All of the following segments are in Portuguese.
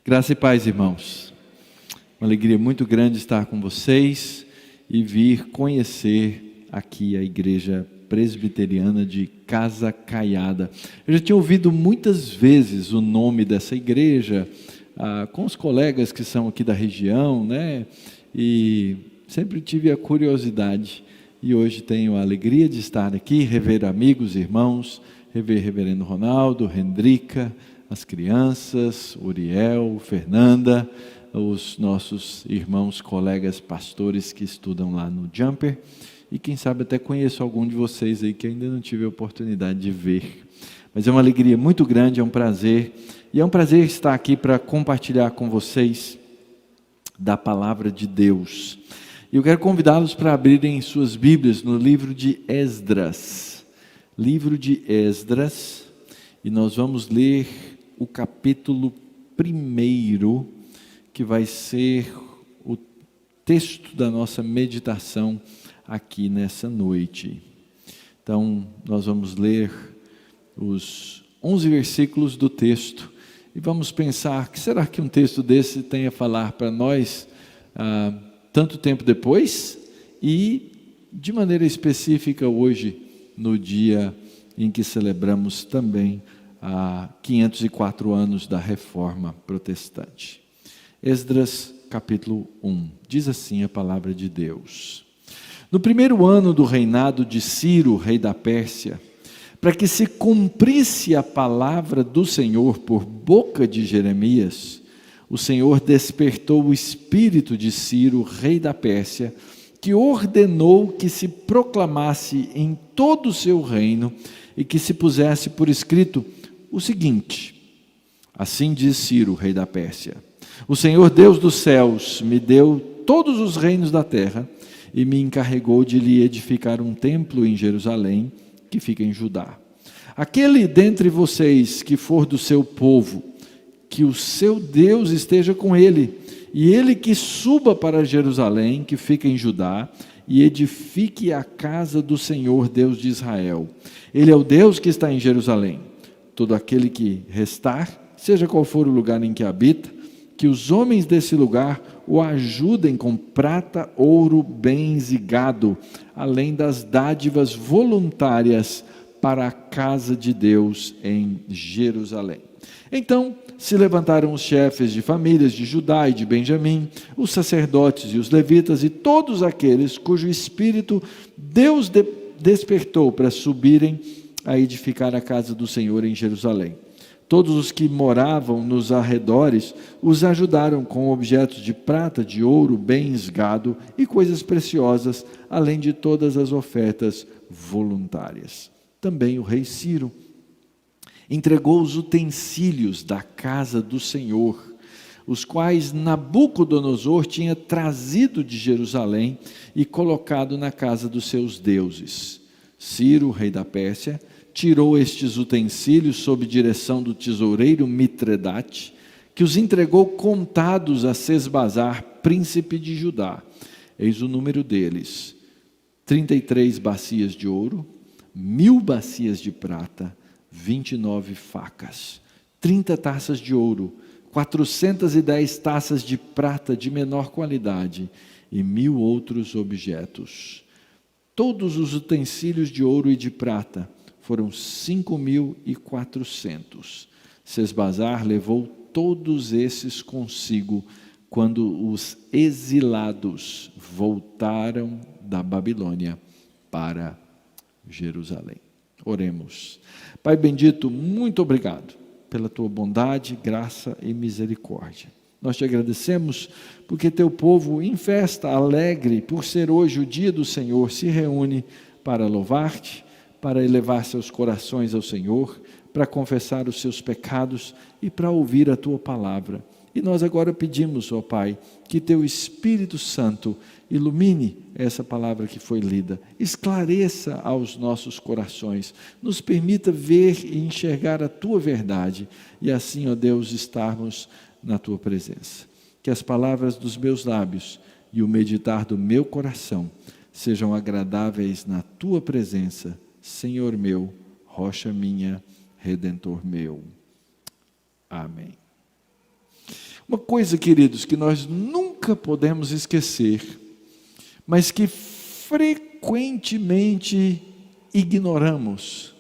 Graça e paz, irmãos. Uma alegria muito grande estar com vocês e vir conhecer aqui a Igreja Presbiteriana de Casa Caiada. Eu já tinha ouvido muitas vezes o nome dessa igreja, com os colegas que são aqui da região, né? E sempre tive a curiosidade. E hoje tenho a alegria de estar aqui, rever amigos, irmãos, rever Reverendo Ronaldo, Rendrica, as crianças, Uriel, Fernanda, os nossos irmãos, colegas, pastores que estudam lá no Jumper, e quem sabe até conheço algum de vocês aí que ainda não tive a oportunidade de ver. Mas é uma alegria muito grande, é um prazer, e é um prazer estar aqui para compartilhar com vocês da Palavra de Deus. E eu quero convidá-los para abrirem suas Bíblias no livro de Esdras. Livro de Esdras, e nós vamos ler o capítulo 1, que vai ser o texto da nossa meditação aqui nessa noite. Então, nós vamos ler os 11 versículos do texto e vamos pensar, que será que um texto desse tem a falar para nós tanto tempo depois e de maneira específica hoje, no dia em que celebramos também 504 anos da Reforma Protestante. Esdras, capítulo 1, diz assim a palavra de Deus: No primeiro ano do reinado de Ciro, rei da Pérsia, para que se cumprisse a palavra do Senhor por boca de Jeremias, o Senhor despertou o espírito de Ciro, rei da Pérsia, que ordenou que se proclamasse em todo o seu reino e que se pusesse por escrito o seguinte: Assim diz Ciro, rei da Pérsia: O Senhor Deus dos céus me deu todos os reinos da terra e me encarregou de lhe edificar um templo em Jerusalém, que fica em Judá. Aquele dentre vocês que for do seu povo, que o seu Deus esteja com ele, e ele que suba para Jerusalém, que fica em Judá, e edifique a casa do Senhor Deus de Israel. Ele é o Deus que está em Jerusalém. Todo aquele que restar, seja qual for o lugar em que habita, que os homens desse lugar o ajudem com prata, ouro, bens e gado, além das dádivas voluntárias para a casa de Deus em Jerusalém. Então se levantaram os chefes de famílias de Judá e de Benjamim, os sacerdotes e os levitas e todos aqueles cujo espírito Deus despertou para subirem a edificar a casa do Senhor em Jerusalém. Todos os que moravam nos arredores os ajudaram com objetos de prata, de ouro, bens, gado e coisas preciosas, além de todas as ofertas voluntárias. Também o rei Ciro entregou os utensílios da casa do Senhor, os quais Nabucodonosor tinha trazido de Jerusalém e colocado na casa dos seus deuses. Ciro, rei da Pérsia, tirou estes utensílios sob direção do tesoureiro Mitredate, que os entregou contados a Sesbazar, príncipe de Judá. Eis o número deles: 33 bacias de ouro, 1000 bacias de prata, 29 facas, 30 taças de ouro, 410 taças de prata de menor qualidade e 1000 outros objetos. Todos os utensílios de ouro e de prata foram 5.400. Sesbazar levou todos esses consigo quando os exilados voltaram da Babilônia para Jerusalém. Oremos. Pai bendito, muito obrigado pela tua bondade, graça e misericórdia. Nós te agradecemos porque teu povo em festa alegre, por ser hoje o dia do Senhor, se reúne para louvar-te, para elevar seus corações ao Senhor, para confessar os seus pecados e para ouvir a tua palavra. E nós agora pedimos, ó Pai, que teu Espírito Santo ilumine essa palavra que foi lida, esclareça aos nossos corações, nos permita ver e enxergar a tua verdade e assim, ó Deus, estarmos na tua presença. Que as palavras dos meus lábios e o meditar do meu coração sejam agradáveis na tua presença, Senhor meu, rocha minha, Redentor meu. Amém. Uma coisa, queridos, que nós nunca podemos esquecer, mas que frequentemente ignoramos,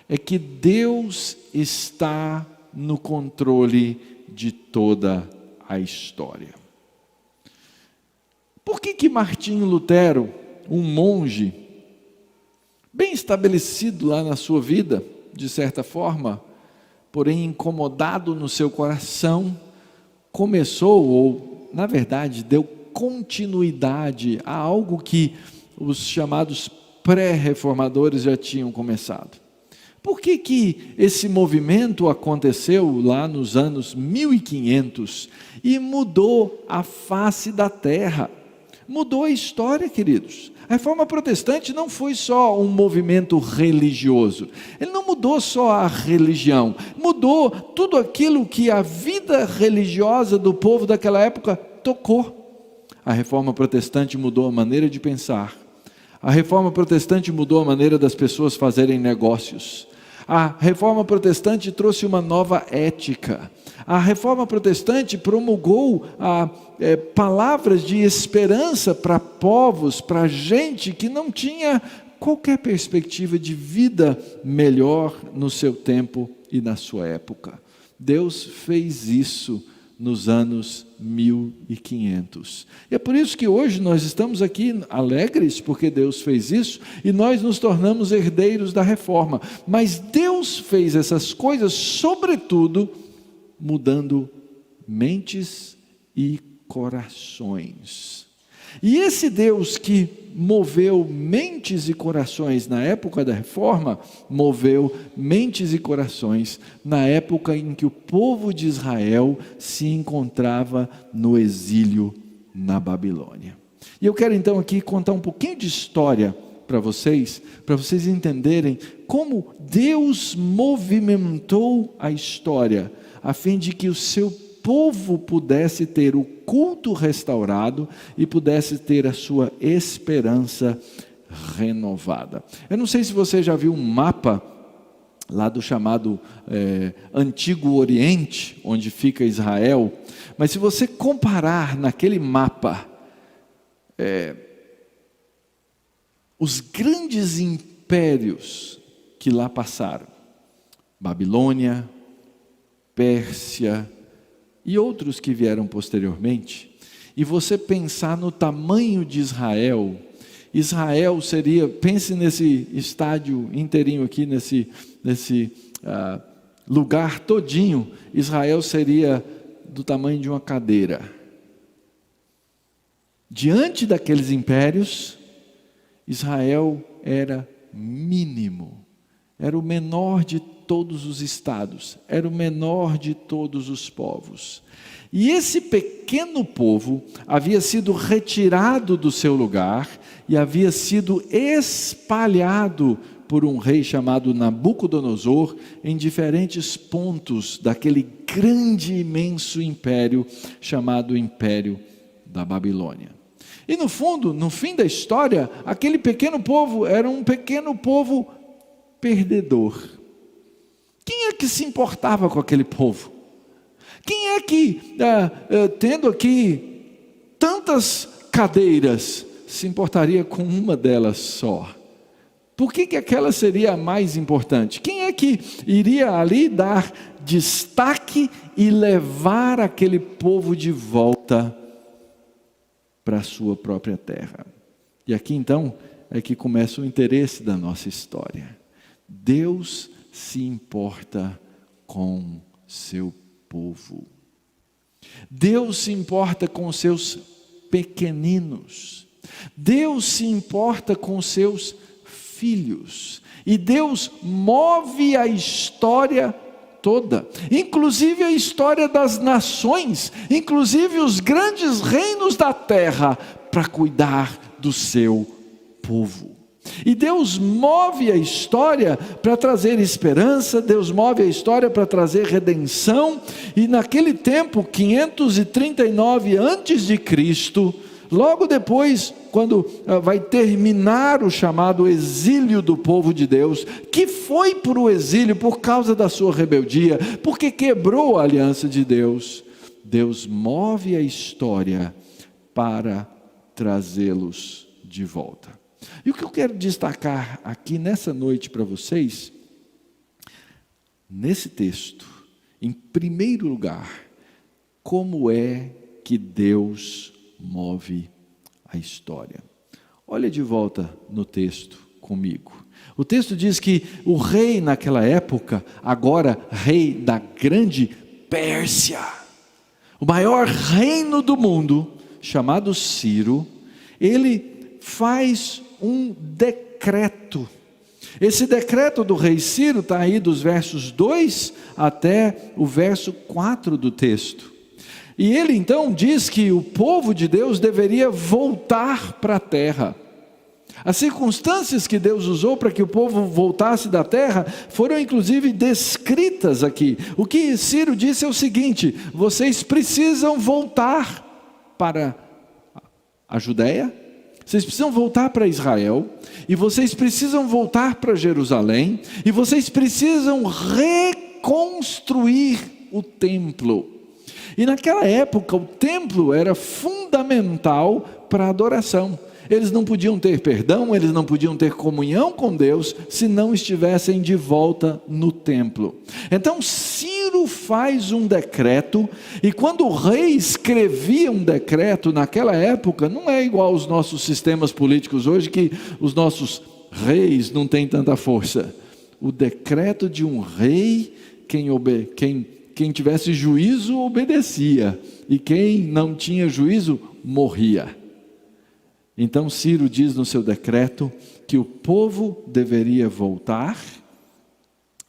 é que Deus está no controle de toda a história. Por que Martinho Lutero, um monge, bem estabelecido lá na sua vida, de certa forma, porém incomodado no seu coração, começou, ou na verdade deu continuidade a algo que os chamados pré-reformadores já tinham começado? Por que esse movimento aconteceu lá nos anos 1500 e mudou a face da terra? Mudou a história, queridos. A Reforma Protestante não foi só um movimento religioso. Ele não mudou só a religião. Mudou tudo aquilo que a vida religiosa do povo daquela época tocou. A Reforma Protestante mudou a maneira de pensar. A Reforma Protestante mudou a maneira das pessoas fazerem negócios. A Reforma Protestante trouxe uma nova ética. A Reforma Protestante promulgou palavras de esperança para povos, para gente que não tinha qualquer perspectiva de vida melhor no seu tempo e na sua época. Deus fez isso nos anos 1500. E é por isso que hoje nós estamos aqui alegres, porque Deus fez isso, e nós nos tornamos herdeiros da reforma. Mas Deus fez essas coisas, sobretudo, mudando mentes e corações. E esse Deus que moveu mentes e corações na época da reforma, moveu mentes e corações na época em que o povo de Israel se encontrava no exílio na Babilônia. E eu quero então aqui contar um pouquinho de história para vocês entenderem como Deus movimentou a história, a fim de que o seu povo pudesse ter o culto restaurado e pudesse ter a sua esperança renovada. Eu não sei se você já viu um mapa lá do chamado Antigo Oriente, onde fica Israel, mas se você comparar naquele mapa os grandes impérios que lá passaram, Babilônia, Pérsia e outros que vieram posteriormente, e você pensar no tamanho de Israel, Israel seria, pense nesse estádio inteirinho aqui, nesse lugar todinho, Israel seria do tamanho de uma cadeira. Diante daqueles impérios, Israel era mínimo, era o menor de todos os estados, era o menor de todos os povos. E esse pequeno povo havia sido retirado do seu lugar e havia sido espalhado por um rei chamado Nabucodonosor em diferentes pontos daquele grande, imenso império chamado Império da Babilônia. E no fundo, no fim da história, aquele pequeno povo era um pequeno povo perdedor. Quem é que se importava com aquele povo? Quem é que, tendo aqui tantas cadeiras, se importaria com uma delas só? Por que aquela seria a mais importante? Quem é que iria ali dar destaque e levar aquele povo de volta para a sua própria terra? E aqui então é que começa o interesse da nossa história. Deus se importa com seu povo. Deus se importa com seus pequeninos. Deus se importa com seus filhos. E Deus move a história toda, inclusive a história das nações, inclusive os grandes reinos da terra, para cuidar do seu povo. E Deus move a história para trazer esperança, Deus move a história para trazer redenção. E naquele tempo, 539 antes de Cristo, logo depois, quando vai terminar o chamado exílio do povo de Deus, que foi para o exílio por causa da sua rebeldia, porque quebrou a aliança de Deus, Deus move a história para trazê-los de volta. E o que eu quero destacar aqui nessa noite para vocês, nesse texto, em primeiro lugar, como é que Deus move a história. Olha de volta no texto comigo. O texto diz que o rei naquela época, agora rei da grande Pérsia, o maior reino do mundo, chamado Ciro, ele faz um decreto. Esse decreto do rei Ciro está aí dos versos 2 até o verso 4 do texto. E ele então diz que o povo de Deus deveria voltar para a terra. As circunstâncias que Deus usou para que o povo voltasse da terra foram inclusive descritas aqui. O que Ciro disse é o seguinte: vocês precisam voltar para a Judéia, vocês precisam voltar para Israel, e vocês precisam voltar para Jerusalém, e vocês precisam reconstruir o templo. E naquela época o templo era fundamental para a adoração. Eles não podiam ter perdão, eles não podiam ter comunhão com Deus se não estivessem de volta no templo. Então Ciro faz um decreto, e quando o rei escrevia um decreto naquela época, não é igual aos nossos sistemas políticos hoje, que os nossos reis não têm tanta força. O decreto de um rei, quem tivesse juízo obedecia, e quem não tinha juízo morria. Então Ciro diz no seu decreto que o povo deveria voltar,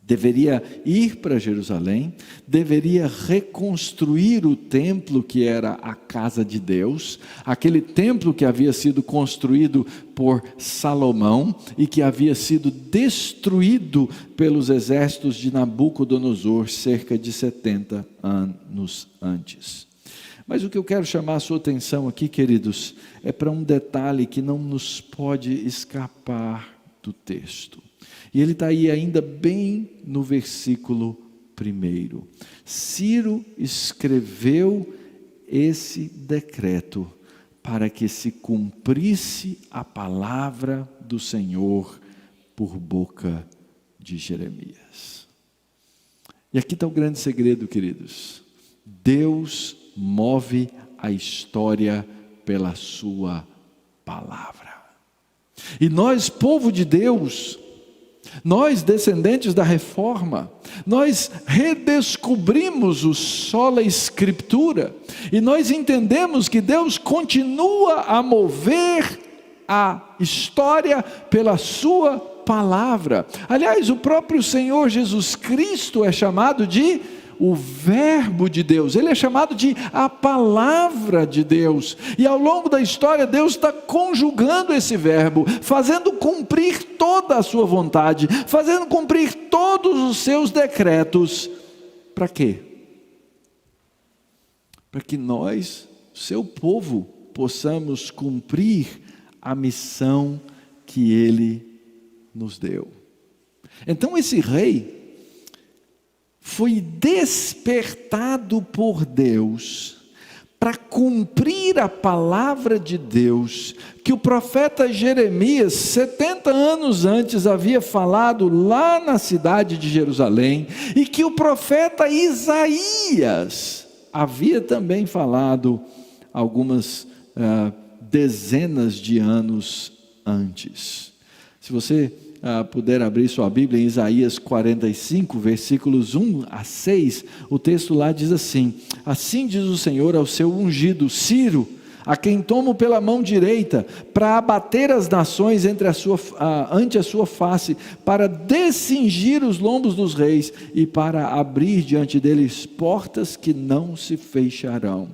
deveria ir para Jerusalém, deveria reconstruir o templo que era a casa de Deus, aquele templo que havia sido construído por Salomão e que havia sido destruído pelos exércitos de Nabucodonosor cerca de 70 anos antes. Mas o que eu quero chamar a sua atenção aqui, queridos, é para um detalhe que não nos pode escapar do texto. E ele está aí ainda bem no versículo 1. Ciro escreveu esse decreto para que se cumprisse a palavra do Senhor por boca de Jeremias. E aqui está o grande segredo, queridos. Deus move a história pela sua palavra. E nós, povo de Deus, nós descendentes da reforma, nós redescobrimos o sola escritura, e nós entendemos que Deus continua a mover a história pela sua palavra. Aliás, o próprio Senhor Jesus Cristo é chamado de o verbo de Deus, ele é chamado de a palavra de Deus, e ao longo da história Deus está conjugando esse verbo, fazendo cumprir toda a sua vontade, fazendo cumprir todos os seus decretos. Para quê? Para que nós, seu povo, possamos cumprir a missão que ele nos deu. Então esse rei foi despertado por Deus para cumprir a palavra de Deus que o profeta Jeremias 70 anos antes havia falado lá na cidade de Jerusalém, e que o profeta Isaías havia também falado algumas dezenas de anos antes. Se você puder abrir sua Bíblia em Isaías 45, versículos 1 a 6, o texto lá diz assim: assim diz o Senhor ao seu ungido Ciro, a quem tomo pela mão direita, para abater as nações ante a sua face, para descingir os lombos dos reis, e para abrir diante deles portas que não se fecharão.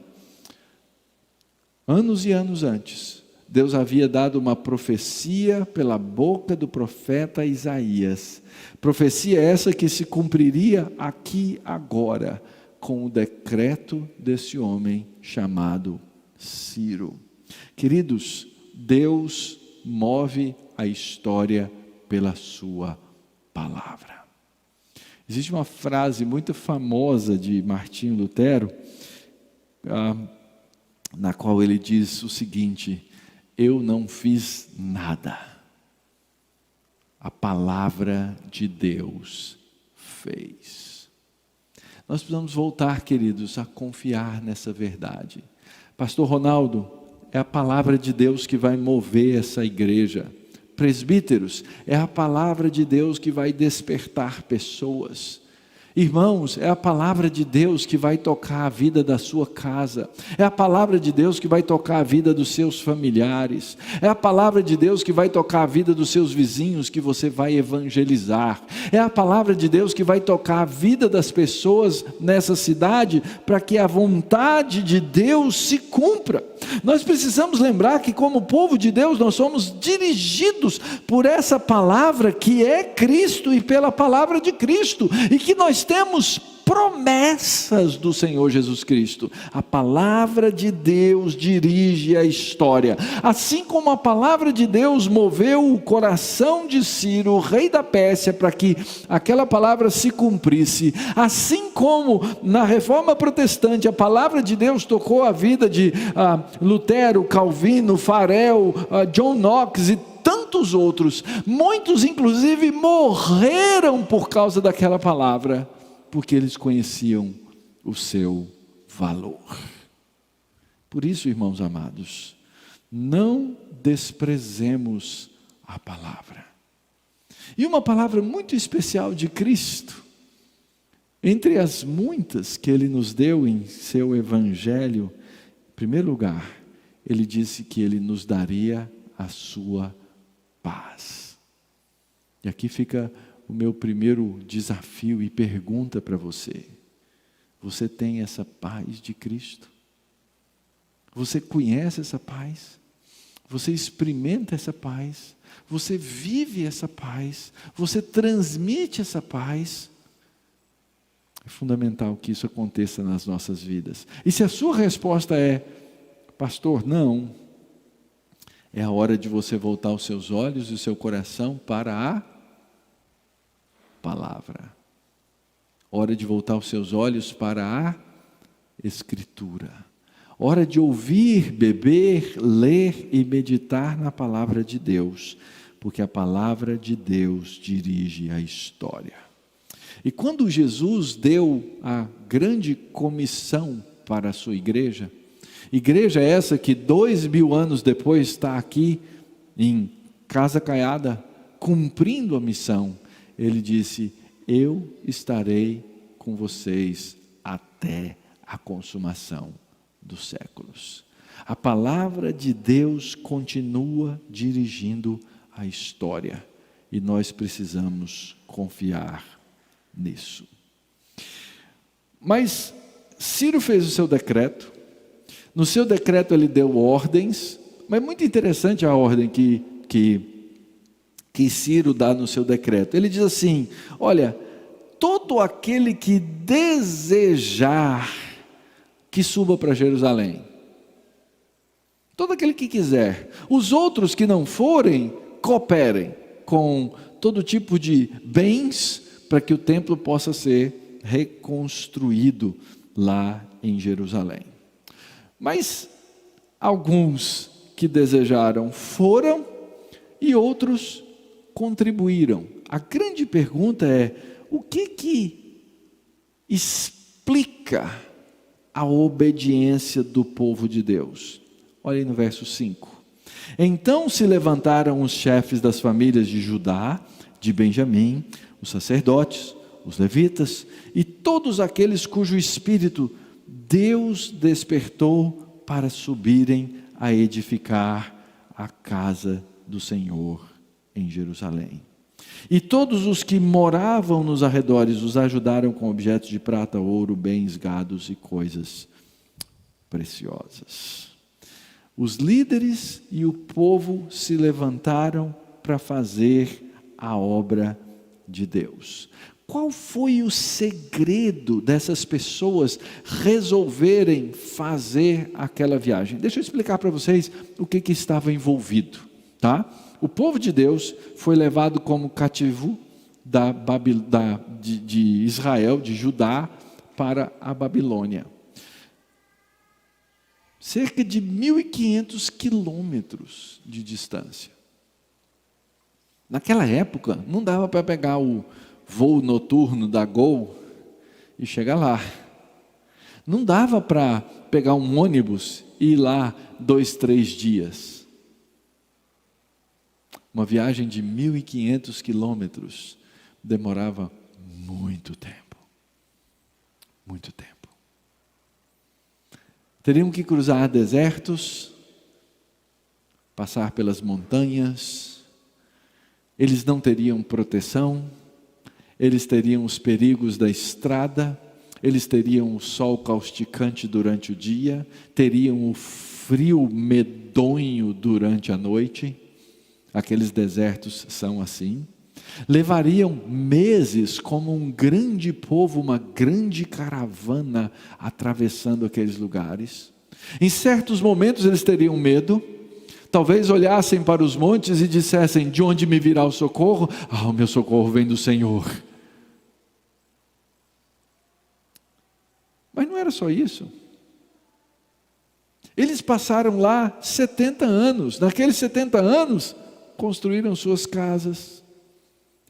Anos e anos antes, Deus havia dado uma profecia pela boca do profeta Isaías. Profecia essa que se cumpriria aqui agora, com o decreto desse homem chamado Ciro. Queridos, Deus move a história pela sua palavra. Existe uma frase muito famosa de Martinho Lutero, na qual ele diz o seguinte: eu não fiz nada, a palavra de Deus fez. Nós precisamos voltar, queridos, a confiar nessa verdade. Pastor Ronaldo, é a palavra de Deus que vai mover essa igreja. Presbíteros, é a palavra de Deus que vai despertar pessoas. Irmãos, é a palavra de Deus que vai tocar a vida da sua casa, é a palavra de Deus que vai tocar a vida dos seus familiares, é a palavra de Deus que vai tocar a vida dos seus vizinhos que você vai evangelizar, é a palavra de Deus que vai tocar a vida das pessoas nessa cidade, para que a vontade de Deus se cumpra. Nós precisamos lembrar que, como povo de Deus, nós somos dirigidos por essa palavra que é Cristo e pela palavra de Cristo, e que nós temos promessas do Senhor Jesus Cristo. A palavra de Deus dirige a história, assim como a palavra de Deus moveu o coração de Ciro, o rei da Pérsia, para que aquela palavra se cumprisse, assim como na Reforma Protestante a palavra de Deus tocou a vida de Lutero, Calvino, Farel, John Knox e tantos outros. Muitos inclusive morreram por causa daquela palavra, porque eles conheciam o seu valor. Por isso, irmãos amados, não desprezemos a palavra. E uma palavra muito especial de Cristo, entre as muitas que Ele nos deu em seu Evangelho, em primeiro lugar, Ele disse que Ele nos daria a sua paz. E aqui fica o meu primeiro desafio e pergunta para você: você tem essa paz de Cristo? Você conhece essa paz? Você experimenta essa paz? Você vive essa paz? Você transmite essa paz? É fundamental que isso aconteça nas nossas vidas. E se a sua resposta é: pastor, não, é a hora de você voltar os seus olhos e o seu coração para a palavra. Hora de voltar os seus olhos para a Escritura. Hora de ouvir, beber, ler e meditar na palavra de Deus, porque a palavra de Deus dirige a história. E quando Jesus deu a grande comissão para a sua igreja essa que 2000 anos depois está aqui em Casa Caiada, cumprindo a missão, Ele disse: eu estarei com vocês até a consumação dos séculos. A palavra de Deus continua dirigindo a história, e nós precisamos confiar nisso. Mas Ciro fez o seu decreto. No seu decreto ele deu ordens, mas é muito interessante a ordem que Ciro dá no seu decreto. Ele diz assim: olha, todo aquele que desejar, que suba para Jerusalém. Todo aquele que quiser. Os outros que não forem, cooperem com todo tipo de bens, para que o templo possa ser reconstruído lá em Jerusalém. Mas alguns que desejaram foram, e outros contribuíram. A grande pergunta é: o que explica a obediência do povo de Deus? Olha aí no verso 5. Então se levantaram os chefes das famílias de Judá, de Benjamim, os sacerdotes, os levitas e todos aqueles cujo espírito Deus despertou para subirem a edificar a casa do Senhor em Jerusalém. E todos os que moravam nos arredores os ajudaram com objetos de prata, ouro, bens, gados e coisas preciosas. Os líderes e o povo se levantaram para fazer a obra de Deus. Qual foi o segredo dessas pessoas resolverem fazer aquela viagem? Deixa eu explicar para vocês o que estava envolvido, tá? O povo de Deus foi levado como cativo de Israel, de Judá, para a Babilônia. cerca de 1.500 quilômetros de distância. Naquela época, não dava para pegar o voo noturno da Gol e chegar lá. Não dava para pegar um ônibus e ir lá 2, 3 dias. Uma viagem de 1.500 quilômetros demorava muito tempo. Muito tempo. Teriam que cruzar desertos, passar pelas montanhas. Eles não teriam proteção, eles teriam os perigos da estrada, eles teriam o sol causticante durante o dia, teriam o frio medonho durante a noite. Aqueles desertos são assim. Levariam meses como um grande povo, uma grande caravana atravessando aqueles lugares. Em certos momentos eles teriam medo, talvez olhassem para os montes e dissessem: de onde me virá o socorro? O meu socorro vem do Senhor. Mas não era só isso. Eles passaram lá 70 anos. Naqueles 70 anos, construíram suas casas,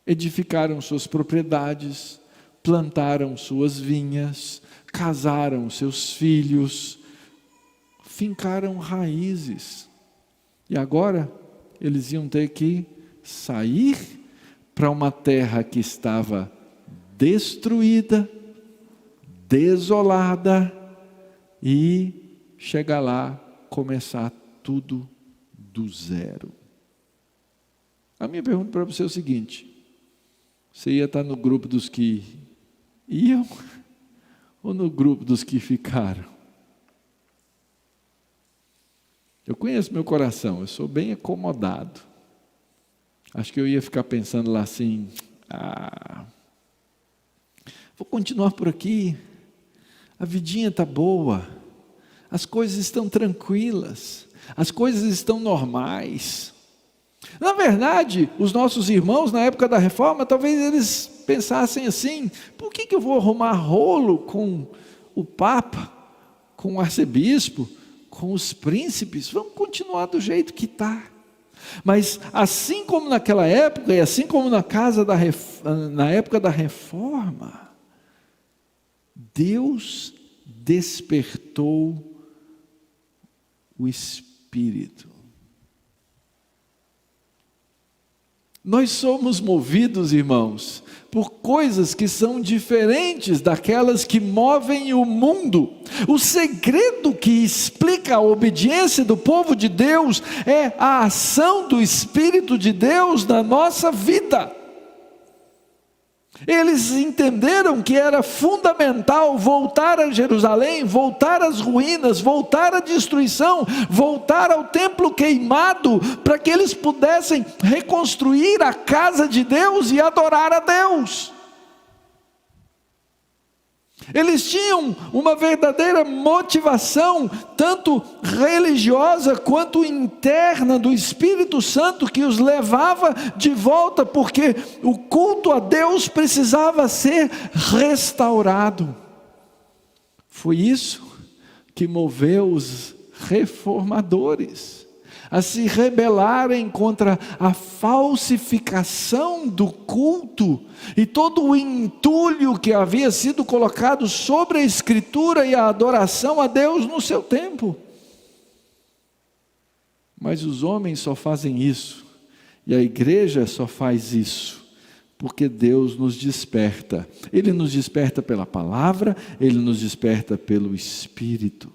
edificaram suas propriedades, plantaram suas vinhas, casaram seus filhos, fincaram raízes. E agora eles iam ter que sair para uma terra que estava destruída, desolada, e chegar lá, começar tudo do zero. A minha pergunta para você é o seguinte: você ia estar no grupo dos que iam ou no grupo dos que ficaram? Eu conheço meu coração, eu sou bem acomodado. Acho que eu ia ficar pensando lá assim: vou continuar por aqui, a vidinha está boa, as coisas estão tranquilas, as coisas estão normais. Na verdade, os nossos irmãos na época da reforma, talvez eles pensassem assim: por que eu vou arrumar rolo com o Papa, com o arcebispo, com os príncipes? Vamos continuar do jeito que está. Mas assim como naquela época, e assim como na época da reforma, Deus despertou o Espírito. Nós somos movidos, irmãos, por coisas que são diferentes daquelas que movem o mundo. O segredo que explica a obediência do povo de Deus é a ação do Espírito de Deus na nossa vida. Eles entenderam que era fundamental voltar a Jerusalém, voltar às ruínas, voltar à destruição, voltar ao templo queimado, para que eles pudessem reconstruir a casa de Deus e adorar a Deus. Eles tinham uma verdadeira motivação, tanto religiosa quanto interna do Espírito Santo, que os levava de volta, porque o culto a Deus precisava ser restaurado. Foi isso que moveu os reformadores a se rebelarem contra a falsificação do culto e todo o entulho que havia sido colocado sobre a Escritura e a adoração a Deus no seu tempo. Mas os homens só fazem isso, e a igreja só faz isso, porque Deus nos desperta. Ele nos desperta pela palavra, Ele nos desperta pelo Espírito.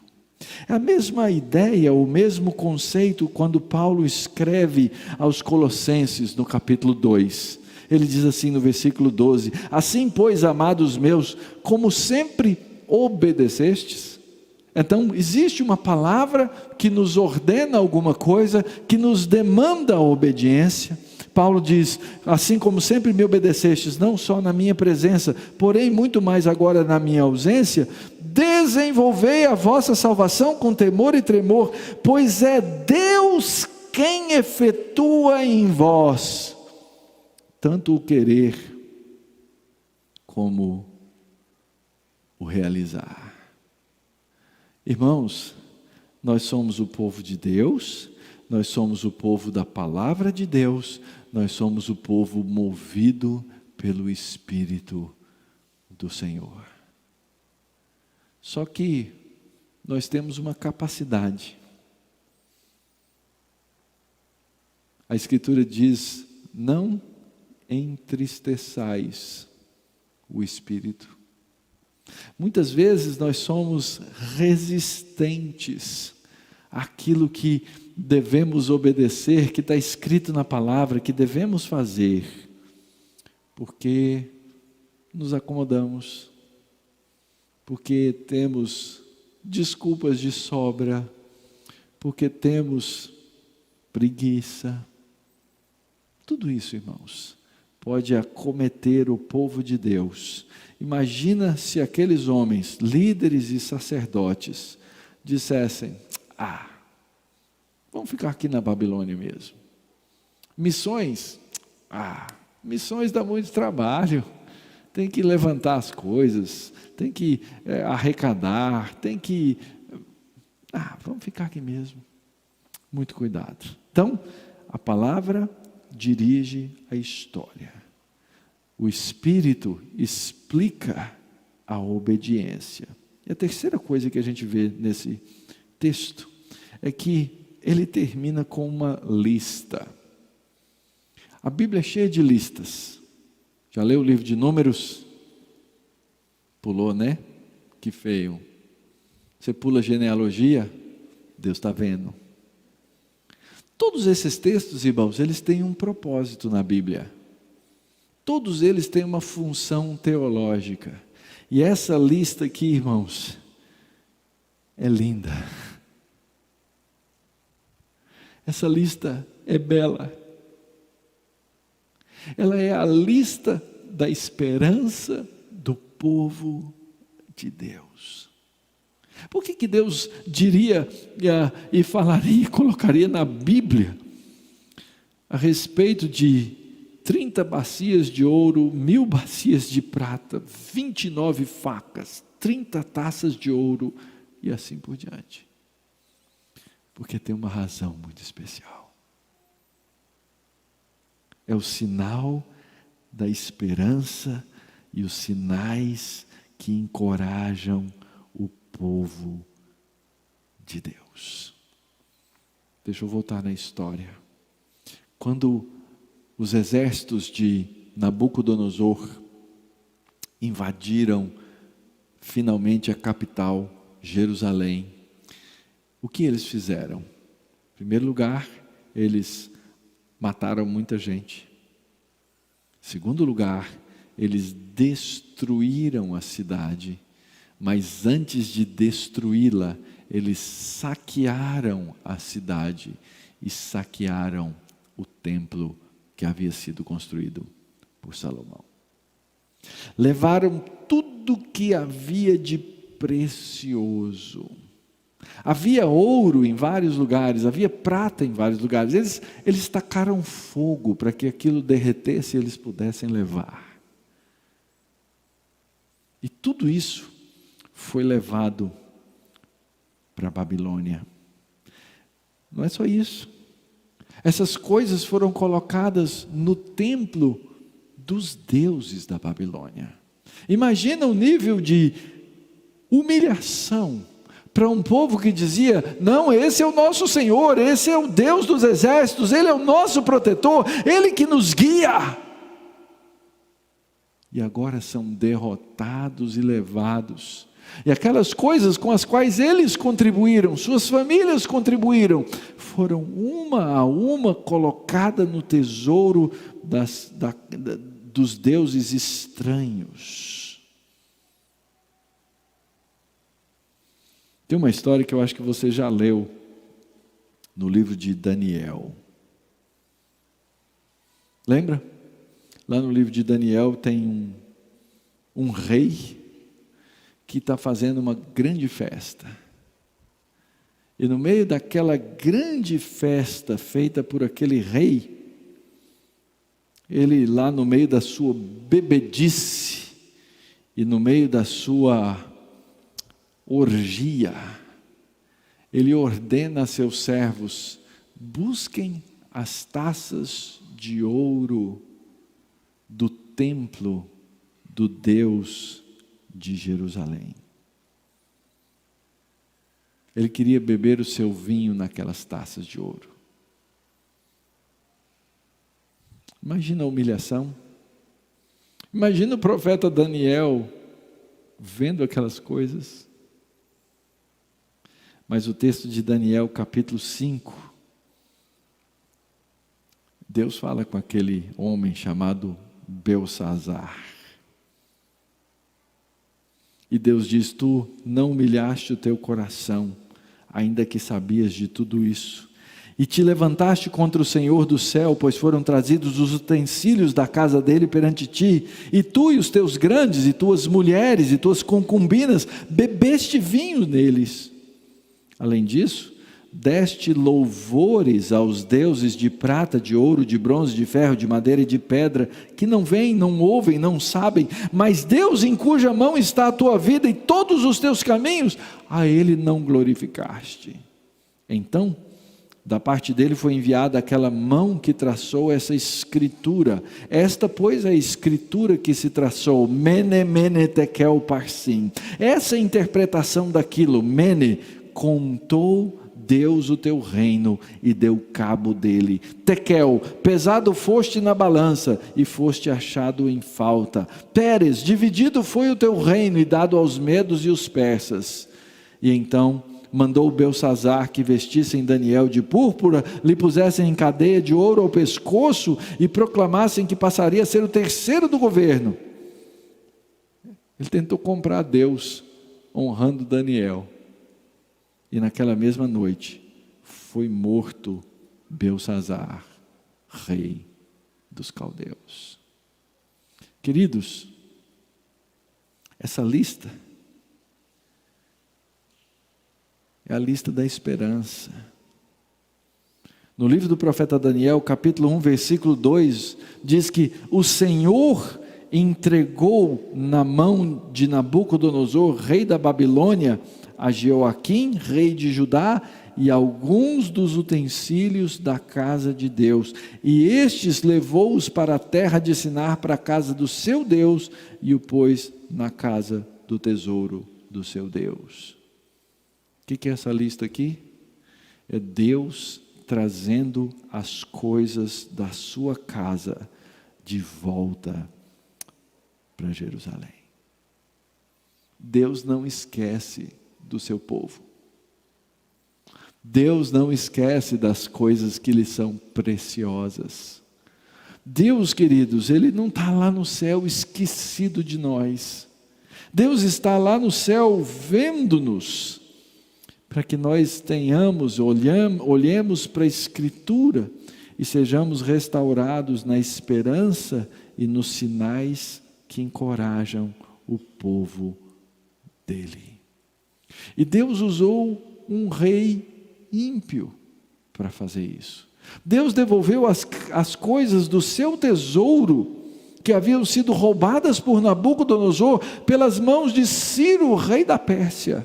É a mesma ideia, o mesmo conceito quando Paulo escreve aos Colossenses no capítulo 2. Ele diz assim no versículo 12: assim pois, amados meus, como sempre obedecestes. Então existe uma palavra que nos ordena alguma coisa, que nos demanda a obediência. Paulo diz: assim como sempre me obedecestes, não só na minha presença, porém muito mais agora na minha ausência, desenvolvei a vossa salvação com temor e tremor, pois é Deus quem efetua em vós tanto o querer como o realizar. Irmãos, Nós somos o povo de Deus, nós somos o povo da palavra de Deus, nós somos o povo movido pelo Espírito do Senhor. Só que nós temos uma capacidade. A Escritura diz: não entristeçais o Espírito. Muitas vezes nós somos resistentes àquilo que devemos obedecer, que está escrito na palavra, que devemos fazer, porque nos acomodamos, porque temos desculpas de sobra, porque temos preguiça. Tudo isso, irmãos, pode acometer o povo de Deus. Imagina se aqueles homens, líderes e sacerdotes, dissessem: vamos ficar aqui na Babilônia mesmo. Missões? Missões dá muito trabalho. Tem que levantar as coisas, tem que arrecadar, tem que... vamos ficar aqui mesmo. Muito cuidado. Então, a palavra dirige a história. O Espírito explica a obediência. E a terceira coisa que a gente vê nesse texto é que ele termina com uma lista. A Bíblia é cheia de listas. Já leu o livro de Números? Pulou, né? Que feio. Você pula genealogia? Deus está vendo. Todos esses textos, irmãos, eles têm um propósito na Bíblia. Todos eles têm uma função teológica. E essa lista aqui, irmãos, é linda. Essa lista é bela. Ela é a lista da esperança do povo de Deus. Por que Deus diria e falaria, colocaria na Bíblia a respeito de 30 bacias de ouro, 1000 bacias de prata, 29 facas, 30 taças de ouro e assim por diante? Porque tem uma razão muito especial. É o sinal da esperança e os sinais que encorajam o povo de Deus. Deixa eu voltar na história. Quando os exércitos de Nabucodonosor invadiram finalmente a capital, Jerusalém, o que eles fizeram? Em primeiro lugar, eles mataram muita gente. Em segundo lugar, eles destruíram a cidade, mas antes de destruí-la, eles saquearam a cidade e saquearam o templo que havia sido construído por Salomão. Levaram tudo que havia de precioso. Havia ouro em vários lugares, havia prata em vários lugares. Eles tacaram fogo para que aquilo derretesse e eles pudessem levar. E tudo isso foi levado para a Babilônia. Não é só isso. Essas coisas foram colocadas no templo dos deuses da Babilônia. Imagina o nível de humilhação para um povo que dizia: não, esse é o nosso Senhor, esse é o Deus dos exércitos, Ele é o nosso protetor, Ele que nos guia. E agora são derrotados e levados. E aquelas coisas com as quais eles contribuíram, suas famílias contribuíram, foram uma a uma colocadas no tesouro dos deuses estranhos. Tem uma história que eu acho que você já leu no livro de Daniel. Lembra? Lá no livro de Daniel tem um rei que está fazendo uma grande festa. E no meio daquela grande festa feita por aquele rei, ele lá no meio da sua bebedice e no meio da sua orgia, ele ordena a seus servos: busquem as taças de ouro do templo do Deus de Jerusalém. Ele queria beber o seu vinho naquelas taças de ouro. Imagina a humilhação. Imagina o profeta Daniel vendo aquelas coisas. Mas o texto de Daniel, capítulo 5, Deus fala com aquele homem chamado Belsazar. E Deus diz: tu não humilhaste o teu coração, ainda que sabias de tudo isso. E te levantaste contra o Senhor do céu, pois foram trazidos os utensílios da casa dele perante ti, e tu e os teus grandes, e tuas mulheres, e tuas concubinas, bebeste vinho neles. Além disso, deste louvores aos deuses de prata, de ouro, de bronze, de ferro, de madeira e de pedra, que não veem, não ouvem, não sabem, mas Deus em cuja mão está a tua vida e todos os teus caminhos, a Ele não glorificaste. Então, da parte dele foi enviada aquela mão que traçou essa escritura. Esta, pois, é a escritura que se traçou: Mene, Mene, Tekel, Parsim. Essa é a interpretação daquilo. Mene, contou Deus o teu reino e deu cabo dele. Tekel, pesado foste na balança e foste achado em falta. Pérez, dividido foi o teu reino e dado aos medos e os persas. E então mandou Belsazar que vestissem Daniel de púrpura, lhe pusessem em cadeia de ouro ao pescoço e proclamassem que passaria a ser o terceiro do governo. Ele tentou comprar Deus honrando Daniel. E naquela mesma noite foi morto Belsazar, rei dos caldeus. Queridos, essa lista é a lista da esperança. No livro do profeta Daniel, capítulo 1, versículo 2, diz que o Senhor entregou na mão de Nabucodonosor, rei da Babilônia, a Jeoaquim, rei de Judá, e alguns dos utensílios da casa de Deus. E estes levou-os para a terra de Sinar, para a casa do seu Deus, e o pôs na casa do tesouro do seu Deus. O que é essa lista aqui? É Deus trazendo as coisas da sua casa de volta para Jerusalém. Deus não esquece do seu povo. Deus não esquece das coisas que lhe são preciosas. Deus, queridos, Ele não está lá no céu esquecido de nós. Deus está lá no céu vendo-nos, para que nós olhemos para a Escritura e sejamos restaurados na esperança e nos sinais que encorajam o povo dele. E Deus usou um rei ímpio para fazer isso. Deus devolveu as coisas do seu tesouro, que haviam sido roubadas por Nabucodonosor, pelas mãos de Ciro, rei da Pérsia.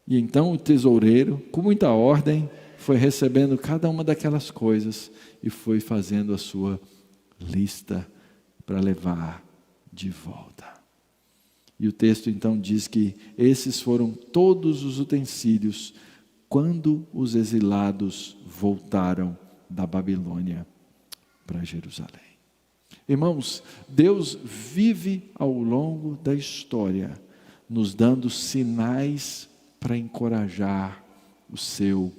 E então o tesoureiro, com muita ordem, foi recebendo cada uma daquelas coisas e foi fazendo a sua lista para levar de volta. E o texto então diz que esses foram todos os utensílios quando os exilados voltaram da Babilônia para Jerusalém. Irmãos, Deus vive ao longo da história nos dando sinais para encorajar o seu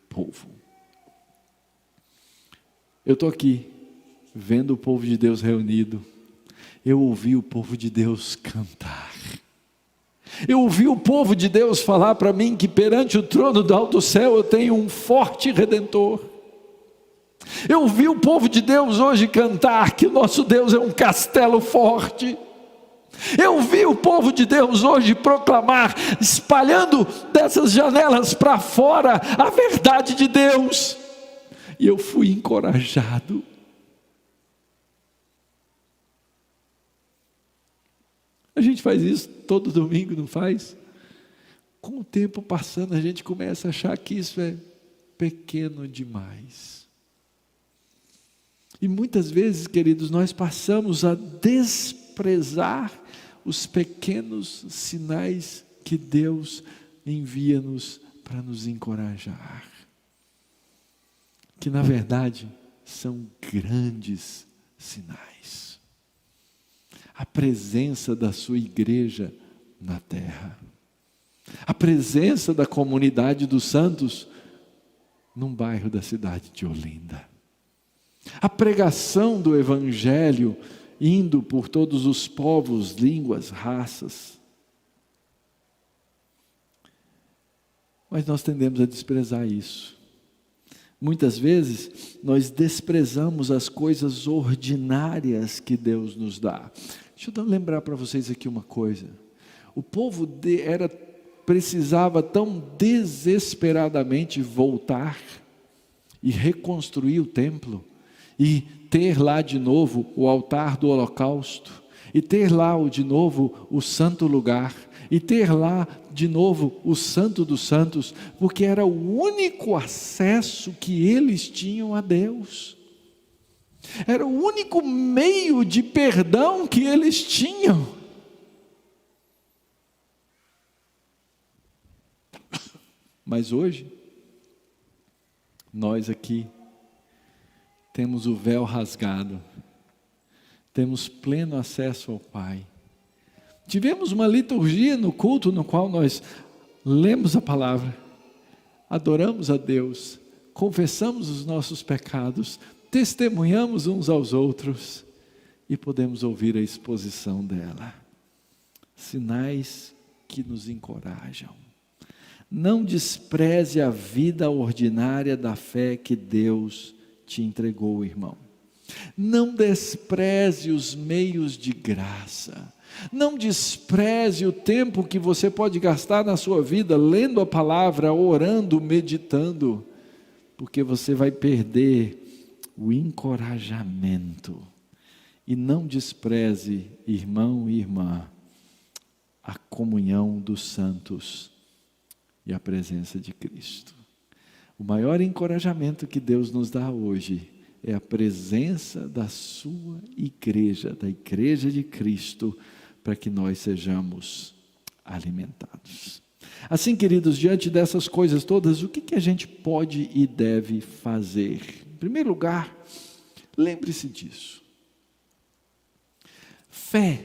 povo. Eu estou aqui vendo o povo de Deus reunido. Eu ouvi o povo de Deus cantar. Eu ouvi o povo de Deus falar para mim que perante o trono do alto céu eu tenho um forte Redentor. Eu ouvi o povo de Deus hoje cantar que o nosso Deus é um castelo forte. Eu ouvi o povo de Deus hoje proclamar, espalhando dessas janelas para fora a verdade de Deus. E eu fui encorajado. A gente faz isso todo domingo, não faz? Com o tempo passando, a gente começa a achar que isso é pequeno demais. E muitas vezes, queridos, nós passamos a desprezar os pequenos sinais que Deus envia-nos para nos encorajar. Que na verdade são grandes sinais. A presença da sua igreja na terra. A presença da comunidade dos santos num bairro da cidade de Olinda. A pregação do Evangelho indo por todos os povos, línguas, raças. Mas nós tendemos a desprezar isso. Muitas vezes nós desprezamos as coisas ordinárias que Deus nos dá. Deixa eu lembrar para vocês aqui uma coisa. O povo precisava tão desesperadamente voltar e reconstruir o templo, e ter lá de novo o altar do holocausto, e ter lá de novo o santo lugar, e ter lá de novo o santo dos santos, porque era o único acesso que eles tinham a Deus, era o único meio de perdão que eles tinham. Mas hoje, nós aqui temos o véu rasgado, temos pleno acesso ao Pai. Tivemos uma liturgia no culto no qual nós lemos a palavra, adoramos a Deus, confessamos os nossos pecados, testemunhamos uns aos outros e podemos ouvir a exposição dela. Sinais que nos encorajam. Não despreze a vida ordinária da fé que Deus te entregou, irmão. Não despreze os meios de graça. Não despreze o tempo que você pode gastar na sua vida lendo a palavra, orando, meditando, porque você vai perder o encorajamento. E não despreze, irmão e irmã, a comunhão dos santos e a presença de Cristo. O maior encorajamento que Deus nos dá hoje é a presença da sua igreja, da igreja de Cristo, para que nós sejamos alimentados. Assim, queridos, diante dessas coisas todas, o que a gente pode e deve fazer? Em primeiro lugar, lembre-se disso. Fé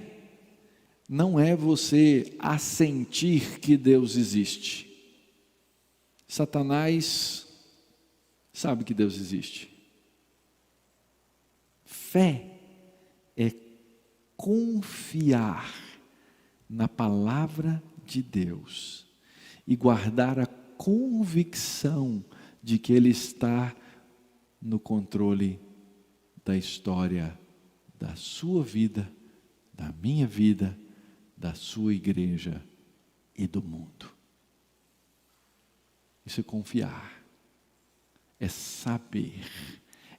não é você assentir que Deus existe. Satanás sabe que Deus existe. Fé é confiar na palavra de Deus e guardar a convicção de que Ele está no controle da história da sua vida, da minha vida, da sua igreja e do mundo. Isso é confiar, é saber,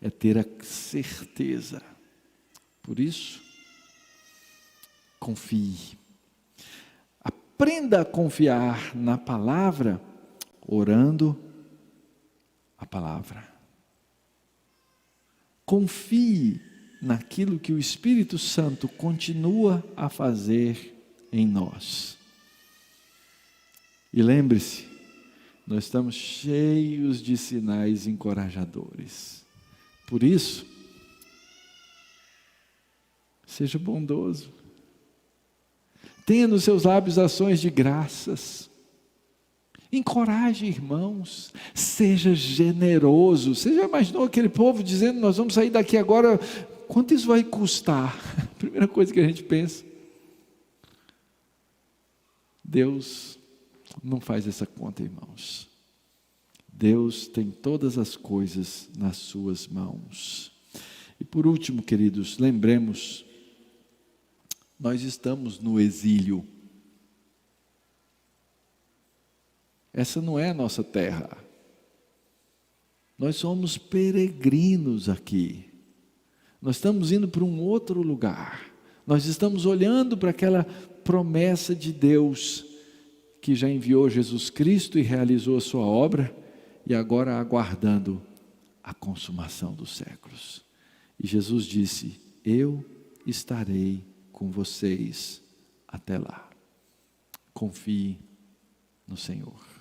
é ter a certeza. Por isso, confie. Aprenda a confiar na palavra, orando a palavra. Confie naquilo que o Espírito Santo continua a fazer em nós. E lembre-se, nós estamos cheios de sinais encorajadores. Por isso, seja bondoso. Tenha nos seus lábios ações de graças. Encoraje irmãos. Seja generoso. Você já imaginou aquele povo dizendo, nós vamos sair daqui agora, quanto isso vai custar? Primeira coisa que a gente pensa. Deus não faz essa conta, irmãos. Deus tem todas as coisas nas suas mãos. E por último, queridos, lembremos, nós estamos no exílio. Essa não é a nossa terra. Nós somos peregrinos aqui. Nós estamos indo para um outro lugar. Nós estamos olhando para aquela promessa de Deus, que já enviou Jesus Cristo e realizou a sua obra, e agora aguardando a consumação dos séculos. E Jesus disse: eu estarei com vocês até lá. Confie no Senhor.